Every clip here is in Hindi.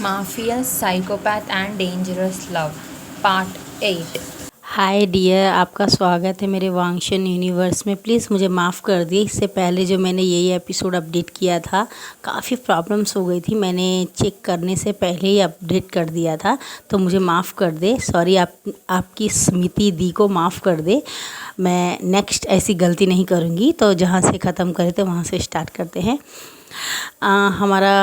Mafia, Psychopath and Dangerous Love, Part 8। Hi dear, आपका स्वागत है मेरे वांगशन यूनिवर्स में। प्लीज़ मुझे माफ़ कर दिए, इससे पहले जो मैंने यही एपिसोड अपडेट किया था काफ़ी प्रॉब्लम्स हो गई थी। मैंने चेक करने से पहले ही अपडेट कर दिया था, तो मुझे माफ़ कर दे। सॉरी, आपकी स्मृति दी को माफ़ कर दे। मैं नेक्स्ट ऐसी गलती नहीं करूँगी। तो जहाँ से ख़त्म करे थे वहाँ से स्टार्ट करते हैं। हमारा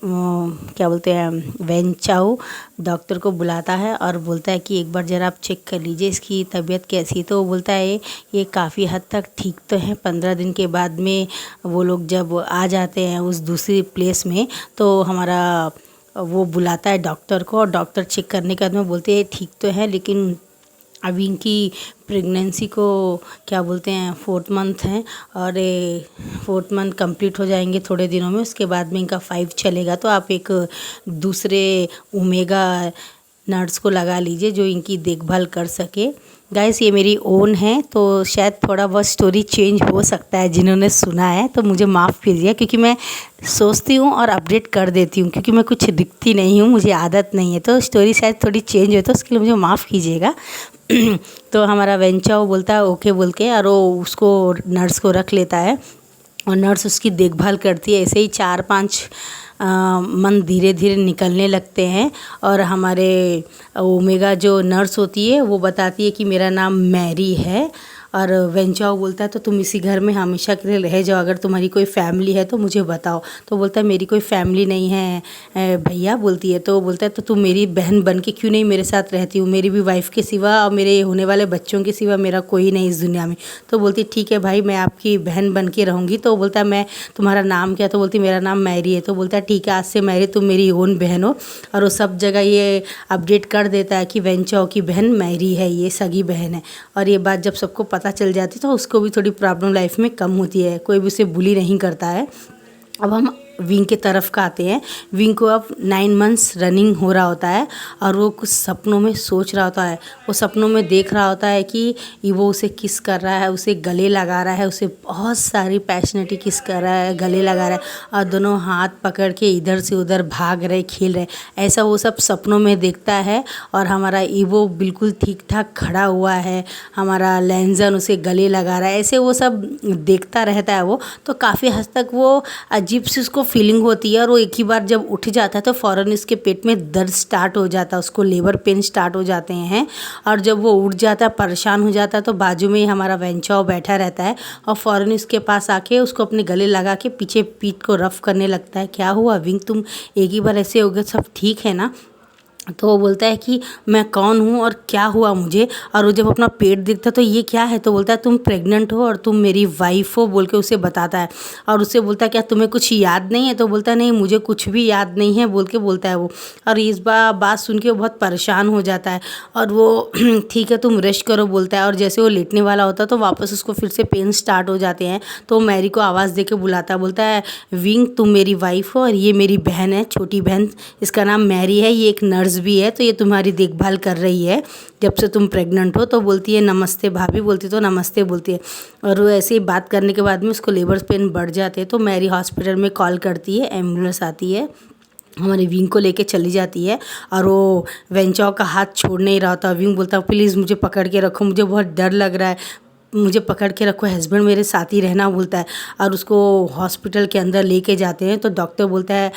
क्या बोलते हैं, वेन चाओ डॉक्टर को बुलाता है और बोलता है कि एक बार ज़रा आप चेक कर लीजिए इसकी तबीयत कैसी। तो वो बोलता है ये काफ़ी हद तक ठीक तो है। 15 दिन के बाद में वो लोग जब आ जाते हैं उस दूसरी प्लेस में, तो हमारा वो बुलाता है डॉक्टर को, और डॉक्टर चेक करने के बाद में बोलते हैं ठीक तो है, लेकिन अभी इनकी प्रेगनेंसी को क्या बोलते हैं 4th मंथ है, और 4th मंथ कंप्लीट हो जाएंगे थोड़े दिनों में। उसके बाद में इनका 5 चलेगा। तो आप एक दूसरे ओमेगा नर्स को लगा लीजिए जो इनकी देखभाल कर सके। गाइस, ये मेरी ओन है, तो शायद थोड़ा बहुत स्टोरी चेंज हो सकता है। जिन्होंने सुना है तो मुझे माफ़ कीजिए, क्योंकि मैं सोचती हूँ और अपडेट कर देती हूँ, क्योंकि मैं कुछ दिखती नहीं हूँ, मुझे आदत नहीं है। तो स्टोरी शायद थोड़ी चेंज हो, तो उसके लिए मुझे माफ़ कीजिएगा। तो हमारा वेंचाओ बोलता है ओके बोल के, और वो उसको नर्स को रख लेता है, और नर्स उसकी देखभाल करती है। ऐसे ही 4-5 मंथ धीरे धीरे निकलने लगते हैं, और हमारे ओमेगा जो नर्स होती है वो बताती है कि मेरा नाम मैरी है। और वेंचाओ बोलता है तो तुम इसी घर में हमेशा के लिए रह जाओ, अगर तुम्हारी कोई फैमिली है तो मुझे बताओ। तो बोलता है मेरी कोई फैमिली नहीं है भैया, बोलती है। तो बोलता है तो तुम मेरी बहन बन के क्यों नहीं मेरे साथ रहती हो? मेरी भी वाइफ के सिवा और मेरे होने वाले बच्चों के सिवा मेरा कोई नहीं इस दुनिया में। तो बोलती ठीक है भाई, मैं आपकी बहन बन के रहूँगी। तो बोलता है मैं तुम्हारा नाम क्या? तो बोलती मेरा नाम मैरी है। तो बोलता है ठीक है, आज से मैरी तुम मेरी ओन बहन हो। और वो सब जगह ये अपडेट कर देता है कि वेंचाओ की बहन मैरी है, ये सगी बहन है। और ये बात जब सबको पता चल जाती है तो उसको भी थोड़ी प्रॉब्लम लाइफ में कम होती है, कोई भी उसे बुली नहीं करता है। अब हम विंग के तरफ का आते हैं। विंग को अब 9 मंथ्स रनिंग हो रहा होता है, और वो कुछ सपनों में सोच रहा होता है। वो सपनों में देख रहा होता है कि वो उसे किस कर रहा है, उसे गले लगा रहा है, उसे बहुत सारी पैशनेटली किस कर रहा है, गले लगा रहा है, और दोनों हाथ पकड़ के इधर से उधर भाग रहे, खेल रहे। ऐसा वो सब सपनों में देखता है। और हमारा ईवो बिल्कुल ठीक ठाक खड़ा हुआ है, हमारा लैंजन उसे गले लगा रहा है, ऐसे वो सब देखता रहता है वो। तो काफ़ी हद तक वो अजीब सी उसको फीलिंग होती है, और वो एक ही बार जब उठ जाता है तो फ़ौरन इसके पेट में दर्द स्टार्ट हो जाता है, उसको लेबर पेन स्टार्ट हो जाते हैं। और जब वो उठ जाता है, परेशान हो जाता है, तो बाजू में ही हमारा वेंचाओ बैठा रहता है, और फ़ौरन उसके पास आके उसको अपने गले लगा के पीछे पीठ को रफ़ करने लगता है। क्या हुआ विंग, तुम एक ही बार ऐसे हो गए, सब ठीक है ना? तो वो बोलता है कि मैं कौन हूँ और क्या हुआ मुझे। और वो जब अपना पेट देखता है तो ये क्या है? तो बोलता है तुम प्रेग्नेंट हो और तुम मेरी वाइफ हो, बोल के उसे बताता है। और उससे बोलता है क्या तुम्हें कुछ याद नहीं है? तो बोलता है नहीं, मुझे कुछ भी याद नहीं है, बोल के बोलता है वो। और इस बात सुन के वो बहुत परेशान हो जाता है, और वो ठीक है तुम रेस्ट करो बोलता है। और जैसे वो लेटने वाला होता है तो वापस उसको फिर से पेन स्टार्ट हो जाते हैं। तो वो मैरी को आवाज़ दे के बुलाता है, बोलता है विंग तुम मेरी वाइफ हो, और ये मेरी बहन है, छोटी बहन, इसका नाम मैरी है, ये एक नर्स भी है, तो ये तुम्हारी देखभाल कर रही है जब से तुम प्रेग्नेंट हो। तो बोलती है नमस्ते भाभी, बोलती तो नमस्ते बोलती है। और वो ऐसे ही बात करने के बाद में उसको लेबर पेन बढ़ जाते हैं। तो मैरी हॉस्पिटल में कॉल करती है, एम्बुलेंस आती है, हमारे विंग को लेके चली जाती है। और वो वेंचाओ का हाथ छोड़ नहीं रहा था। विंग बोलता प्लीज़ मुझे पकड़ के रखो, मुझे बहुत डर लग रहा है, मुझे पकड़ के रखो, हस्बैंड मेरे साथ ही रहना बोलता है। और उसको हॉस्पिटल के अंदर लेके जाते हैं। तो डॉक्टर बोलता है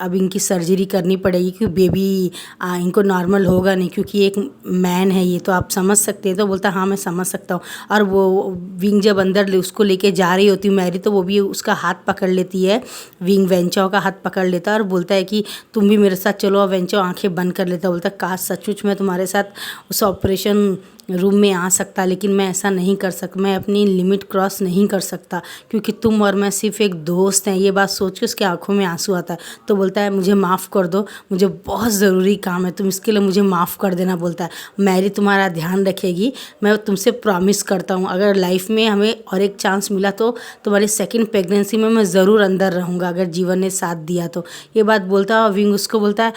अब इनकी सर्जरी करनी पड़ेगी, क्योंकि बेबी इनको नॉर्मल होगा नहीं, क्योंकि एक मैन है ये, तो आप समझ सकते हैं। तो बोलता है हाँ मैं समझ सकता हूँ। और वो विंग जब अंदर उसको लेके जा रही होती मैरी, तो वो भी उसका हाथ पकड़ लेती है। विंग वेंचाओ का हाथ पकड़ लेता है और बोलता है कि तुम भी मेरे साथ चलो। और वेंचाओ आंखें बंद कर लेता है, बोलता है काश सचमुच मैं तुम्हारे साथ उस ऑपरेशन रूम में आ सकता, लेकिन मैं ऐसा नहीं कर सकता, मैं अपनी लिमिट क्रॉस नहीं कर सकता, क्योंकि तुम और मैं सिर्फ एक दोस्त हैं। ये बात सोच के उसके आंखों में आंसू आता है। तो बोलता है मुझे माफ़ कर दो, मुझे बहुत ज़रूरी काम है, तुम इसके लिए मुझे माफ़ कर देना बोलता है। मैरी तुम्हारा ध्यान रखेगी, मैं तुमसे प्रॉमिस करता हूँ, अगर लाइफ में हमें और एक चांस मिला तो तुम्हारी सेकंड प्रेगनेंसी में मैं ज़रूर अंदर रहूँगा, अगर जीवन ने साथ दिया तो। ये बात बोलता है, और विंग उसको बोलता है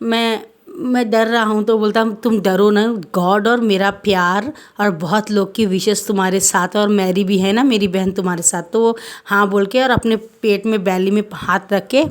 मैं डर रहा हूँ। तो बोलता तुम डरो ना, गॉड और मेरा प्यार और बहुत लोग की विशेष तुम्हारे साथ है, और मैरी भी है ना मेरी बहन तुम्हारे साथ। तो वो हाँ बोल के और अपने पेट में, बैली में हाथ रख के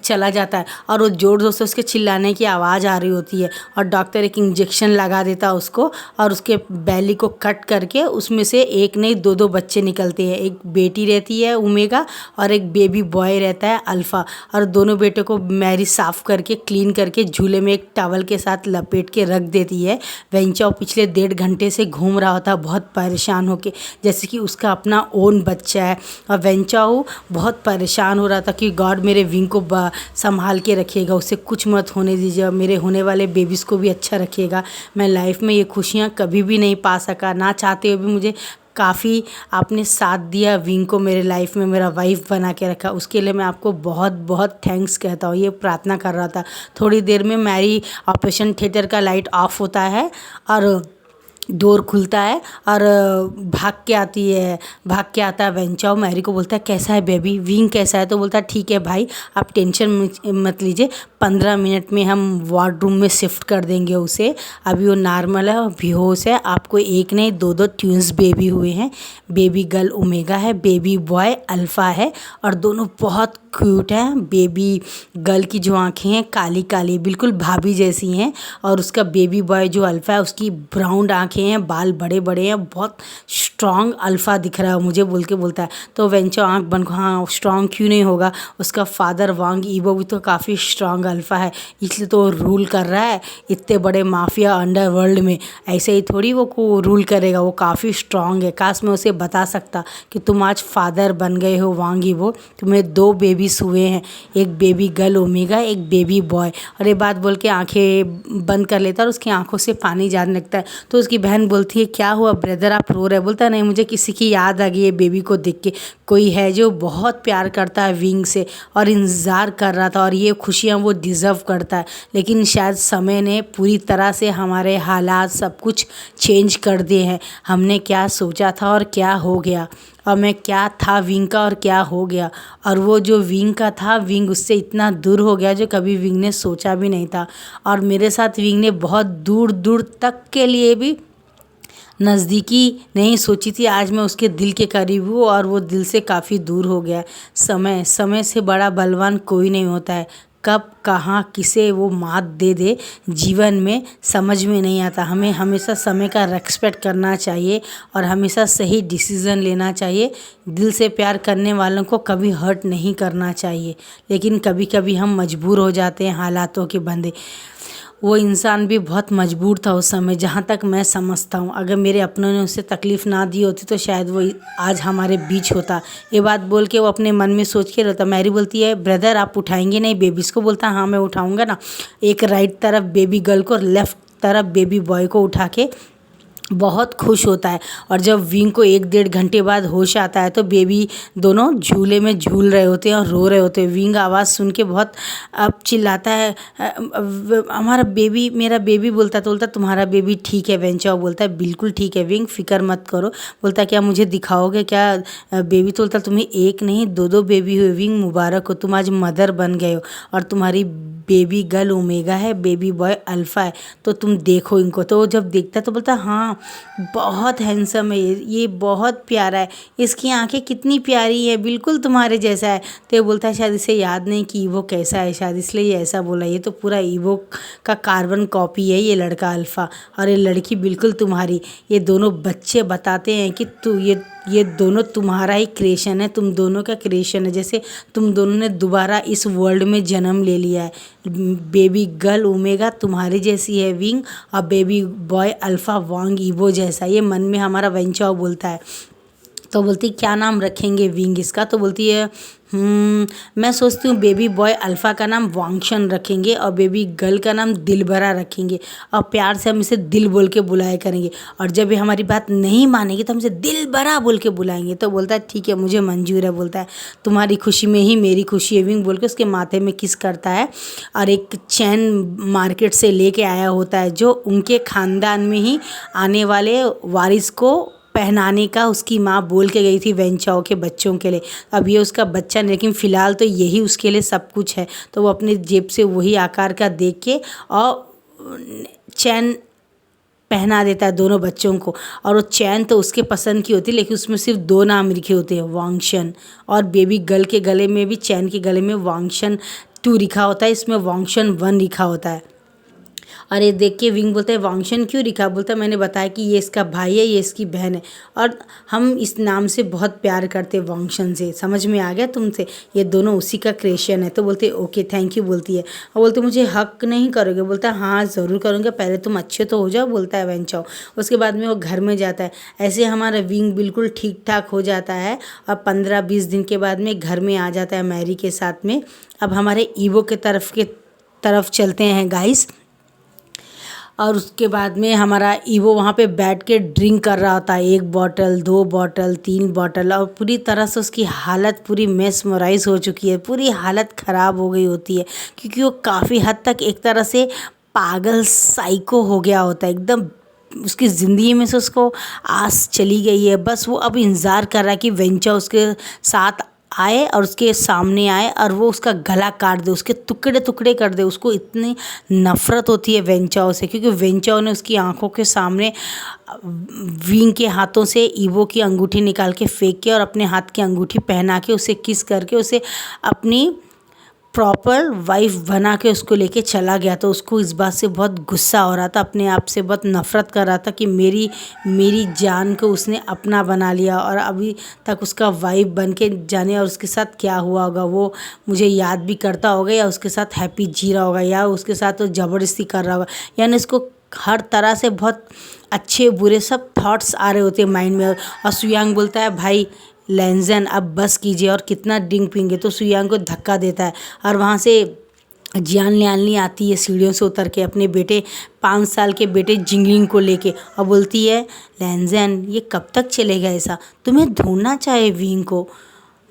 चला जाता है और वो जोर जोर से उसके चिल्लाने की आवाज़ आ रही होती है और डॉक्टर एक इंजेक्शन लगा देता है उसको और उसके बैली को कट करके उसमें से एक नहीं दो दो बच्चे निकलते हैं। एक बेटी रहती है ओमेगा और एक बेबी बॉय रहता है अल्फ़ा। और दोनों बेटे को मैरी साफ़ करके क्लीन करके झूले में एक टॉवल के साथ लपेट के रख देती है। वेंचाओ पिछले 1.5 घंटे से घूम रहा होता, बहुत परेशान होके, जैसे कि उसका अपना ओन बच्चा है। और वेंचाओ बहुत परेशान हो रहा था कि गॉड मेरे विंग को संभाल के रखिएगा, उसे कुछ मत होने दीजिए, मेरे होने वाले बेबीज़ को भी अच्छा रखिएगा। मैं लाइफ में ये खुशियाँ कभी भी नहीं पा सका, ना चाहते हुए भी मुझे काफ़ी आपने साथ दिया विंग को, मेरे लाइफ में मेरा वाइफ बना के रखा, उसके लिए मैं आपको बहुत बहुत थैंक्स कहता हूँ। ये प्रार्थना कर रहा था। थोड़ी देर में मैरी ऑपरेशन थिएटर का लाइट ऑफ होता है और डोर खुलता है और भाग के आता है वेंचाओ। मैरी को बोलता है कैसा है बेबी, विंग कैसा है? तो बोलता है ठीक है भाई, आप टेंशन मत लीजिए, 15 मिनट में हम वार्डरूम में शिफ्ट कर देंगे उसे। अभी वो नॉर्मल है और बेहोश है। आपको एक नहीं दो दो ट्विंस बेबी हुए हैं। बेबी गर्ल ओमेगा है, बेबी बॉय अल्फ़ा है और दोनों बहुत क्यूट है। बेबी गर्ल की जो आँखें हैं काली काली बिल्कुल भाभी जैसी हैं और उसका बेबी बॉय जो अल्फ़ा है उसकी ब्राउन आँखें हैं, बाल बड़े बड़े हैं, बहुत स्ट्रॉन्ग अल्फ़ा दिख रहा है मुझे बोल के बोलता है। तो वेंचो आँख बंद, हाँ स्ट्रॉन्ग क्यों नहीं होगा, उसका फादर वांग ईवो भी तो काफ़ी स्ट्रॉन्ग अल्फ़ा है, इसलिए तो रूल कर रहा है इतने बड़े माफिया अंडरवर्ल्ड में। ऐसे ही थोड़ी वो को रूल करेगा, वो काफ़ी स्ट्रॉन्ग है। काश मैं उसे बता सकता कि तुम आज फादर बन गए हो वांग ईवो, तुम्हें 2 बेबीज हुए हैं, एक बेबी गर्ल ओमेगा, एक बेबी बॉय। और ये बात बोल के आंखें बंद कर लेता है और उसकी आंखों से पानी जाने लगता है। तो उसकी बहन बोलती है क्या हुआ ब्रदर, आप रो रहे? बोलता नहीं, मुझे किसी की याद आ गई है बेबी को देख के, कोई है जो बहुत प्यार करता है विंग से और इंतज़ार कर रहा था और ये खुशियाँ वो डिज़र्व करता है। लेकिन शायद समय ने पूरी तरह से हमारे हालात सब कुछ चेंज कर दिए हैं। हमने क्या सोचा था और क्या हो गया, और मैं क्या था विंग का और क्या हो गया। और वो जो विंग का था, विंग उससे इतना दूर हो गया जो कभी विंग ने सोचा भी नहीं था। और मेरे साथ विंग ने बहुत दूर दूर तक के लिए भी नज़दीकी नहीं सोची थी। आज मैं उसके दिल के करीब हूँ और वो दिल से काफ़ी दूर हो गया। समय से बड़ा बलवान कोई नहीं होता है। कब कहाँ किसे वो मात दे दे जीवन में समझ में नहीं आता। हमें हमेशा समय का रेस्पेक्ट करना चाहिए और हमेशा सही डिसीज़न लेना चाहिए। दिल से प्यार करने वालों को कभी हर्ट नहीं करना चाहिए, लेकिन कभी कभी हम मजबूर हो जाते हैं हालातों के बंदे। वो इंसान भी बहुत मजबूर था उस समय, जहाँ तक मैं समझता हूँ। अगर मेरे अपनों ने उसे तकलीफ़ ना दी होती तो शायद वो आज हमारे बीच होता। ये बात बोल के वो अपने मन में सोच के रहता। मैरी बोलती है ब्रदर आप उठाएंगे नहीं बेबीज़ को? बोलता हाँ मैं उठाऊँगा ना। एक राइट तरफ बेबी गर्ल को, लेफ़्ट तरफ बेबी बॉय को उठा के बहुत खुश होता है। और जब विंग को 1-1.5 घंटे बाद होश आता है तो बेबी दोनों झूले में झूल रहे होते हैं और रो रहे होते हैं। विंग आवाज़ सुन के बहुत अब चिल्लाता है हमारा बेबी, मेरा बेबी। बोलता तो बोलता तुम्हारा बेबी ठीक है? वेंचाओ बोलता है बिल्कुल ठीक है विंग, फ़िक्र मत करो। बोलता क्या मुझे दिखाओगे क्या बेबी? तो बोलता तुम्हें एक नहीं 2-2 बेबी हुए विंग, मुबारक हो, तुम आज मदर बन गए हो और तुम्हारी बेबी गर्ल ओमेगा है, बेबी बॉय अल्फ़ा है, तो तुम देखो इनको। तो जब देखता तो बोलता हाँ बहुत हैंडसम है ये बहुत प्यारा है, इसकी आंखें कितनी प्यारी है, बिल्कुल तुम्हारे जैसा है। तो ये बोलता है शायद इसे याद नहीं कि ईवो कैसा है, शायद इसलिए ये ऐसा बोला। ये तो पूरा ईवो का कार्बन कॉपी है ये लड़का अल्फ़ा और ये लड़की बिल्कुल तुम्हारी। ये दोनों बच्चे बताते हैं कि ये दोनों तुम्हारा ही क्रिएशन है, तुम दोनों का क्रिएशन है। जैसे तुम दोनों ने दोबारा इस वर्ल्ड में जन्म ले लिया है। बेबी गर्ल ओमेगा तुम्हारी जैसी है विंग और बेबी बॉय अल्फ़ा वांग ईवो जैसा। ये मन में हमारा वेंचाओ बोलता है। तो बोलती क्या नाम रखेंगे विंग इसका? तो बोलती है मैं सोचती हूँ बेबी बॉय अल्फ़ा का नाम वांगशन रखेंगे और बेबी गर्ल का नाम दिलबरा रखेंगे और प्यार से हम इसे दिल बोल के बुलाया करेंगे। और जब ये हमारी बात नहीं मानेगी तो हमसे दिलबरा बोल के बुलाएंगे। तो बोलता है ठीक है मुझे मंजूर है। बोलता है तुम्हारी खुशी में ही मेरी खुशी है विंग बोल के उसके माथे में किस करता है। और एक चैन मार्केट से लेके आया होता है जो उनके ख़ानदान में ही आने वाले वारिस को पहनाने का उसकी माँ बोल के गई थी वेंचाओ के बच्चों के लिए। अब ये उसका बच्चा नहीं, लेकिन फ़िलहाल तो यही उसके लिए सब कुछ है। तो वो अपने जेब से वही आकार का देख के और चैन पहना देता है दोनों बच्चों को। और वो चैन तो उसके पसंद की होती है, लेकिन उसमें सिर्फ 2 नाम लिखे होते हैं वांगशन। और बेबी गर्ल के गले में भी, चैन के गले में वांगशन 2 लिखा होता है, इसमें वांगशन 1 लिखा होता है। और ये देख के विंग बोलता है वांगशन क्यों लिखा, बोलता है मैंने बताया कि ये इसका भाई है, ये इसकी बहन है और हम इस नाम से बहुत प्यार करते हैं वांगशन से। समझ में आ गया तुमसे, ये दोनों उसी का क्रिएशन है। तो बोलते ओके थैंक यू बोलती है और बोलते मुझे हक नहीं करोगे, बोलता है हाँ ज़रूर करूँगा, पहले तुम अच्छे तो हो जाओ, बोलता है वेंचाओ। उसके बाद में वो घर में जाता है। ऐसे हमारा विंग बिल्कुल ठीक ठाक हो जाता है और 15-20 दिन के बाद में घर में आ जाता है मैरी के साथ में। अब हमारे ईवो के तरफ चलते हैं गाइस। और उसके बाद में हमारा ईवो वहाँ पे बैठ के ड्रिंक कर रहा होता है, 1 बॉटल 2 बॉटल 3 बॉटल, और पूरी तरह से उसकी हालत पूरी मेस्मराइज हो चुकी है, पूरी हालत ख़राब हो गई होती है क्योंकि वो काफ़ी हद तक एक तरह से पागल साइको हो गया होता है एकदम। उसकी ज़िंदगी में से उसको आस चली गई है, बस वो अब इंतज़ार कर रहा है कि वेंचा उसके साथ आए और उसके सामने आए और वो उसका गला काट दे, उसके टुकड़े टुकड़े कर दे। उसको इतनी नफ़रत होती है वेंचाओ से क्योंकि वेंचाओ ने उसकी आंखों के सामने विंग के हाथों से ईवो की अंगूठी निकाल के फेंक के और अपने हाथ की अंगूठी पहना के उसे किस करके उसे अपनी प्रॉपर वाइफ बना के उसको लेके चला गया। तो उसको इस बात से बहुत गुस्सा हो रहा था, अपने आप से बहुत नफ़रत कर रहा था कि मेरी जान को उसने अपना बना लिया और अभी तक उसका वाइफ बन के जाने और उसके साथ क्या हुआ होगा वो मुझे याद भी करता होगा या उसके साथ हैप्पी जी रहा होगा या उसके साथ वो ज़बरदस्ती कर रहा होगा। यानी इसको हर तरह से बहुत अच्छे बुरे सब थॉट्स आ रहे होते हैं माइंड में। और सुयांग बोलता है भाई लेंजन अब बस कीजिए और कितना ड्रिंक पीएंगे। तो सुयांग को धक्का देता है और वहाँ से जियान लियानली आती है सीढ़ियों से उतर के अपने बेटे 5 साल के बेटे जिंगलिंग को लेके और बोलती है लेंजन ये कब तक चलेगा ऐसा, तुम्हें ढूंढना चाहिए विंग को।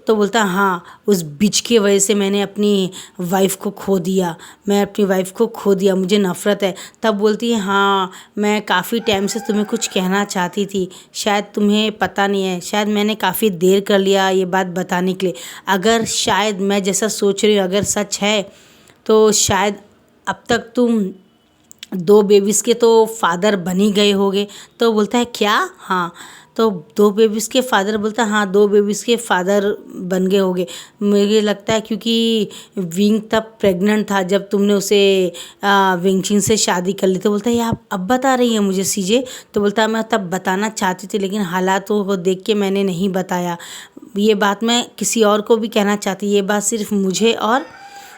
तो बोलता हाँ उस बिच की वजह से मैंने अपनी वाइफ को खो दिया, मैं अपनी वाइफ को खो दिया, मुझे नफ़रत है। तब बोलती है हाँ मैं काफ़ी टाइम से तुम्हें कुछ कहना चाहती थी, शायद तुम्हें पता नहीं है, शायद मैंने काफ़ी देर कर लिया ये बात बताने के लिए। अगर शायद मैं जैसा सोच रही हूँ अगर सच है तो शायद अब तक तुम 2 बेबीज़ के तो फादर बन ही गए होगे। तो बोलता है क्या, हाँ तो 2 बेबीज़ के फादर, बोलता हाँ 2 बेबीज़ के फादर बन गए होंगे। मुझे लगता है क्योंकि विंग तब प्रेग्नेंट था जब तुमने उसे विंगचिन से शादी कर ली। तो बोलता है ये आप अब बता रही हैं मुझे सीजे। तो बोलता है मैं तब बताना चाहती थी लेकिन हालातों को देख के मैंने नहीं बताया, ये बात मैं किसी और को भी कहना चाहती, ये बात सिर्फ मुझे और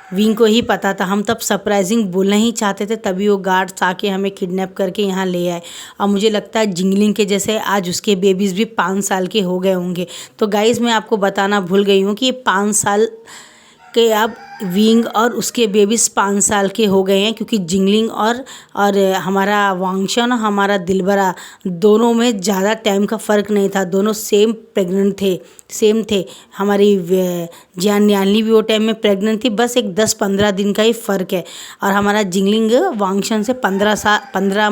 विंग को ही पता था। हम तब सरप्राइजिंग बोलना ही चाहते थे तभी वो गार्ड्स आके हमें किडनैप करके यहाँ ले आए। और मुझे लगता है जिंगलिंग के जैसे आज उसके बेबीज़ भी 5 साल के हो गए होंगे। तो गाइज़ मैं आपको बताना भूल गई हूँ कि ये 5 साल के अब विंग और उसके बेबीज़ 5 साल के हो गए हैं क्योंकि जिंगलिंग और हमारा वांगशन और हमारा दिलबरा दोनों में ज़्यादा टाइम का फ़र्क नहीं था, दोनों सेम प्रेग्नेंट थे, सेम थे। हमारी जियान लियानली भी वो टाइम में प्रेग्नेंट थी, बस एक 10-15 दिन का ही फ़र्क है। और हमारा जिंगलिंग वांगशन से 15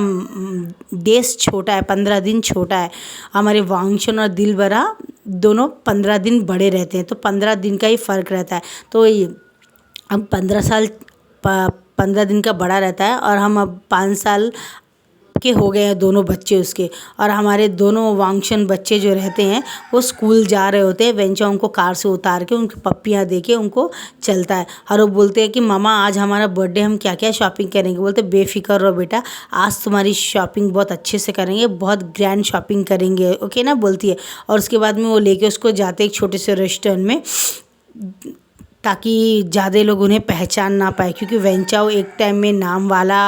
डेज़ छोटा है, 15 दिन छोटा है। हमारे वांगशन और दिलबरा दोनों 15 दिन बड़े रहते हैं, तो 15 दिन का ही फ़र्क रहता है। तो अब 15 दिन का बड़ा रहता है और हम अब 5 साल के हो गए हैं दोनों बच्चे उसके। और हमारे दोनों वांगशन बच्चे जो रहते हैं वो स्कूल जा रहे होते हैं, वेंचा उनको कार से उतार के उनकी पप्पियाँ दे के उनको चलता है। और वो बोलते हैं कि मामा आज हमारा बर्थडे, हम क्या क्या शॉपिंग करेंगे। बोलते बेफिक्र रहो बेटा, आज तुम्हारी शॉपिंग बहुत अच्छे से करेंगे, बहुत ग्रैंड शॉपिंग करेंगे, ओके ना, बोलती है। और उसके बाद में वो लेके उसको जाते एक छोटे से रेस्टोरेंट में ताकि ज़्यादा लोग उन्हें पहचान ना पाए क्योंकि वेंचाओ एक टाइम में नाम वाला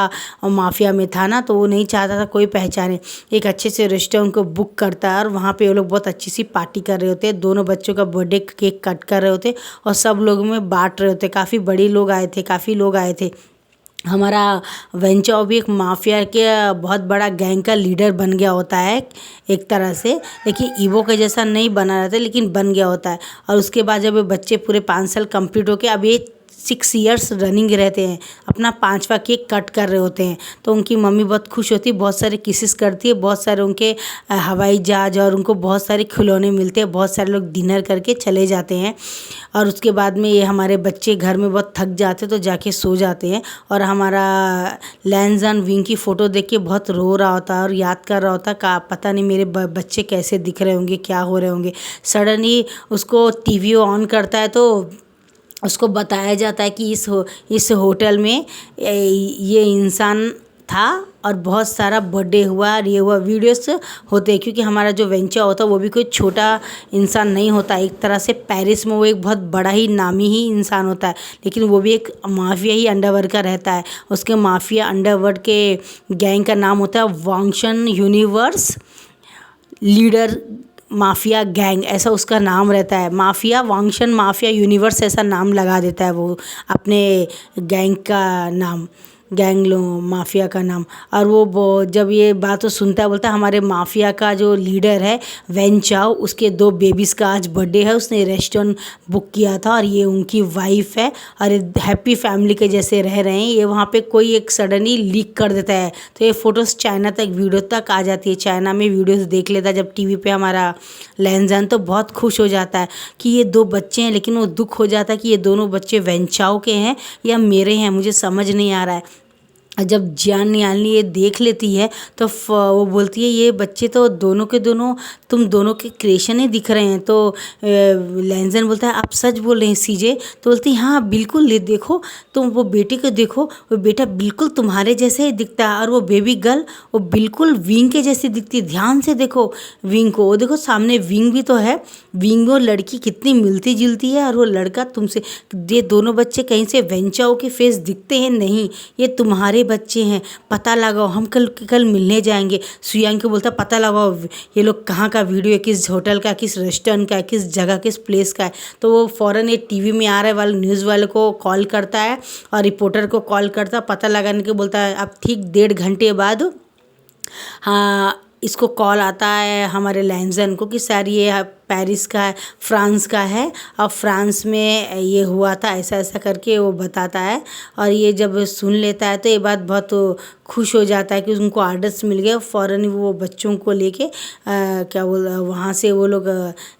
और माफिया में था ना, तो वो नहीं चाहता था कोई पहचाने। एक अच्छे से रेस्टोरेंट को बुक करता है और वहाँ पे वो लोग बहुत अच्छी सी पार्टी कर रहे होते हैं, दोनों बच्चों का बर्थडे केक कट कर रहे होते और सब लोगों में बांट रहे होते। काफ़ी बड़ी लोग आए थे, काफ़ी लोग आए थे। हमारा वेंचाओ भी एक माफिया के बहुत बड़ा गैंग का लीडर बन गया होता है एक तरह से, लेकिन ईवो के जैसा नहीं बना रहता लेकिन बन गया होता है। और उसके बाद जब बच्चे पूरे 5 साल कंप्लीट होके अब ये 6 ईयर्स रनिंग रहते हैं, अपना 5वां केक कट कर रहे होते हैं, तो उनकी मम्मी बहुत खुश होती है, बहुत सारे किसेस करती है, बहुत सारे उनके हवाई जहाज और उनको बहुत सारे खिलौने मिलते हैं, बहुत सारे लोग डिनर करके चले जाते हैं। और उसके बाद में ये हमारे बच्चे घर में बहुत थक जाते तो जाके सो जाते हैं। और हमारा लैंजन विंग की फ़ोटो देख के बहुत रो रहा होता और याद कर रहा होता का पता नहीं मेरे बच्चे कैसे दिख रहे होंगे, क्या हो रहे होंगे। सडनली उसको टीवी ऑन करता है तो उसको बताया जाता है कि इस होटल में ये इंसान था और बहुत सारा बर्थडे हुआ और ये हुआ वीडियोस होते हैं, क्योंकि हमारा जो वेंचर होता है वो भी कोई छोटा इंसान नहीं होता। एक तरह से पेरिस में वो एक बहुत बड़ा ही नामी ही इंसान होता है, लेकिन वो भी एक माफिया ही अंडरवर्ल्ड का रहता है। उसके माफिया अंडरवर्ल्ड के गैंग का नाम होता है वांगशन यूनिवर्स लीडर माफिया गैंग, ऐसा उसका नाम रहता है। माफिया वांगशन माफिया यूनिवर्स ऐसा नाम लगा देता है वो अपने गैंग का नाम, गैंग लो माफिया का नाम। और वो जब ये बात वो सुनता है बोलता है हमारे माफिया का जो लीडर है वेन चाओ, उसके 2 बेबीज़ का आज बर्थडे है, उसने रेस्टोरेंट बुक किया था और ये उनकी वाइफ है और हैप्पी फैमिली के जैसे रह रहे हैं। ये वहाँ पे कोई एक सडनली लीक कर देता है तो ये फ़ोटोज़ चाइना तक वीडियो तक आ जाती है। चाइना में वीडियोज़ देख लेता है जब टीवी पे हमारा लैनजान, तो बहुत खुश हो जाता है कि ये 2 बच्चे हैं, लेकिन वो दुख हो जाता है कि ये दोनों बच्चे वेन चाओ के हैं या मेरे हैं, मुझे समझ नहीं आ रहा है। जब जियान नियाली ये देख लेती है तो वो बोलती है ये बच्चे तो दोनों के दोनों तुम दोनों के क्रिएशन ही दिख रहे हैं। तो लैनजन बोलता है आप सच बोल रहे हैं सीजे? तो बोलती है हाँ बिल्कुल, ले देखो तुम वो बेटे को देखो, वो बेटा बिल्कुल तुम्हारे जैसे ही दिखता है और वो बेबी गर्ल वो बिल्कुल विंग के जैसी दिखती है। ध्यान से देखो विंग को, वो देखो सामने विंग भी तो है, विंग और लड़की कितनी मिलती जुलती है और वो लड़का तुमसे, ये दोनों बच्चे कहीं से वेंचाओ के फेस दिखते हैं नहीं, ये तुम्हारे बच्चे हैं, पता लगाओ, हम कल मिलने जाएंगे। सुयांग को बोलता पता लगाओ ये लोग कहाँ का वीडियो है, किस होटल का, किस रेस्टोरेंट का है, किस जगह किस प्लेस का है। तो वो फ़ौरन ये टीवी में आ रहे वाले न्यूज़ वाले को कॉल करता है और रिपोर्टर को कॉल करता है, पता लगाने के बोलता है। अब ठीक 1.5 घंटे बाद हाँ इसको कॉल आता है हमारे लैनजन को कि सर ये पेरिस का है, फ्रांस का है और फ्रांस में ये हुआ था, ऐसा ऐसा करके वो बताता है। और ये जब सुन लेता है तो ये बात बहुत खुश हो जाता है कि उनको आर्डर्स मिल गए। फ़ौरन वो बच्चों को लेके क्या बोल वहाँ से वो लोग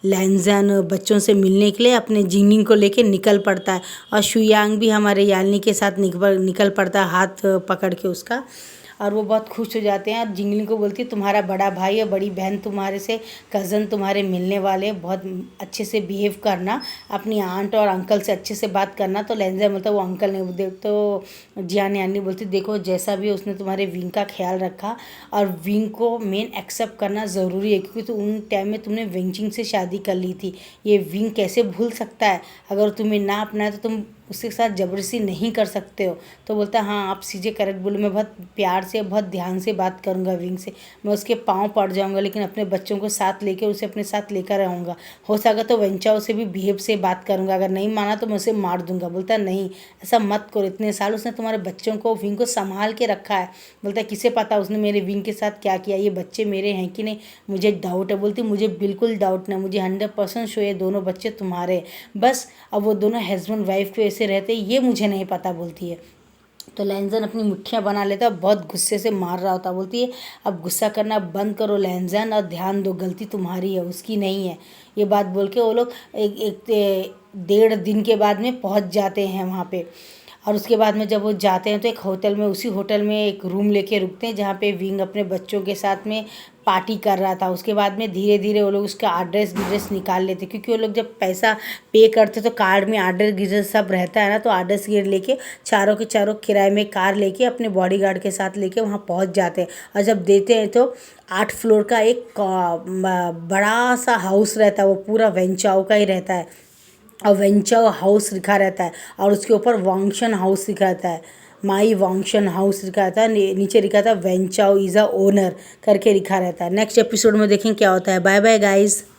लैनजन बच्चों से मिलने के लिए अपने जिंगलिंग को लेके निकल पड़ता है और शुयांग भी हमारे यालनी के साथ निकल पड़ता है हाथ पकड़ के उसका। और वो बहुत खुश हो जाते हैं। और जिंगलिंग को बोलती है तुम्हारा बड़ा भाई और बड़ी बहन तुम्हारे से कज़न तुम्हारे मिलने वाले, बहुत अच्छे से बिहेव करना, अपनी आंट और अंकल से अच्छे से बात करना। तो लैनजन बोलता है वो अंकल नहीं बोलते। तो जियान यानी बोलती देखो जैसा भी उसने तुम्हारे विंग का ख्याल रखा और विंग को मेन एक्सेप्ट करना ज़रूरी है, क्योंकि तो उन टाइम में तुमने वेंचिंग से शादी कर ली थी। ये विंग कैसे भूल सकता है? अगर तुम्हें ना अपनाए तो तुम उसके साथ ज़बरदस्ती नहीं कर सकते हो। तो बोलता है हाँ आप सीजे करेक्ट बोलो, मैं बहुत प्यार से बहुत ध्यान से बात करूँगा विंग से, मैं उसके पाँव पड़ जाऊँगा, लेकिन अपने बच्चों को साथ लेकर उसे अपने साथ लेकर रहूँगा। हो सका तो वेंचाओ से भी बिहेव से बात करूँगा, अगर नहीं माना तो मैं उसे मार दूँगा। बोलता नहीं ऐसा मत करो, इतने साल उसने तुम्हारे बच्चों को विंग को संभाल के रखा है। बोलता है किसे पता उसने मेरे विंग के साथ क्या किया, ये बच्चे मेरे हैं कि नहीं, मुझे डाउट है। बोलती मुझे बिल्कुल डाउट नहीं, मुझे 100% शो ये दोनों बच्चे तुम्हारे, बस अब वो दोनों हस्बैंड वाइफ को ऐसे रहते ये मुझे नहीं पता। बोलती है तो लैनजन अपनी मुट्ठियाँ बना लेता है, बहुत गुस्से से मार रहा होता। बोलती है अब गुस्सा करना बंद करो लैनजन और ध्यान दो, गलती तुम्हारी है उसकी नहीं है। ये बात बोल के वो लोग एक 1.5 दिन के बाद में पहुंच जाते हैं वहाँ पे। और उसके बाद में जब वो जाते हैं तो एक होटल में, उसी होटल में एक रूम लेके रुकते हैं जहाँ पे विंग अपने बच्चों के साथ में पार्टी कर रहा था। उसके बाद में धीरे धीरे वो लोग उसका एड्रेस निकाल लेते, क्योंकि वो लोग जब पैसा पे करते तो कार्ड में एड्रेस सब रहता है ना। तो एड्रेस लेके चारों के चारों किराए में कार लेके अपने बॉडीगार्ड के साथ लेके वहाँ पहुँच जाते हैं। और जब देते हैं तो 8 फ्लोर का एक बड़ा सा हाउस रहता है, वो पूरा वेंचाओ का ही रहता है और वेंचाओ हाउस लिखा रहता है और उसके ऊपर वांगशन हाउस लिखा रहता है, माई वांगशन हाउस लिखा रहता है, नीचे लिखा था वेंचाओ इज़ अ ओनर करके लिखा रहता है। नेक्स्ट एपिसोड में देखें क्या होता है। Bye bye guys.